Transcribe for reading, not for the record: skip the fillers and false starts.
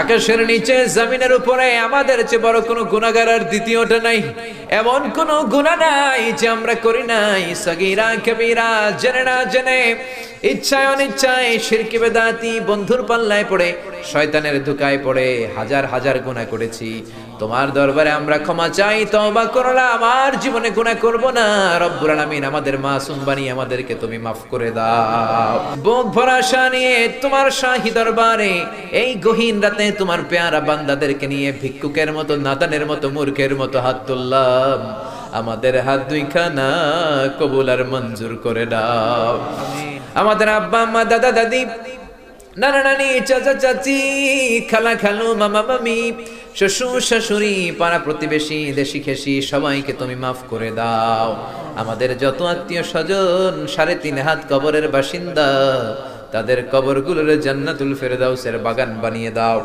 আকাশের নিচে জমিনের উপরে আমাদের চেয়ে বড় কোনো গুনাহগার আর দ্বিতীয়টা নাই। এমন কোনো গুনাহ নাই যে আমরা করি নাই, সগীরা কবিরা, জেনে না জেনে, ইচ্ছায় অনিচ্ছায়, শিরকি বেদাতি, বন্ধুর পাল্লায় পড়ে, শয়তানের ধোঁকায় পড়ে হাজার হাজার গুনাহ করেছি। তোমার দরবারে আমরা ক্ষমা চাই, তওবা করলাম, আর জীবনে গুনাহ করব না। রব্বুল আলামিন আমাদের মাসুম বানিয়ে আমাদেরকে তুমি মাফ করে দাও। বুক ভরা আশা নিয়ে তোমার শাহী দরবারে এই গহীন রাতে তোমার পেয়ারা বান্দাদেরকে নিয়ে ভিক্ষুকের মতো, নাদানের মতো, মূর্খের মতো হাত তুললাম। আমাদের হাত দুইখানা কবুল আর মঞ্জুর করে দাও। আমাদের আব্বা আম্মা, দাদা দাদি, নানা নানি, চাচা চাচি, খালা খালু, মামা মামি, শ্বশুর শাশুড়ি, পাড়া প্রতিবেশী, দেশি খেসি, সবাইকে তুমি মাফ করে দাও। আমাদের যত আত্মীয় স্বজন 3.5 হাত কবরের বাসিন্দা, তাদের কবরগুলোর জান্নাতুল ফেরদাউসের বাগান বানিয়ে দাও।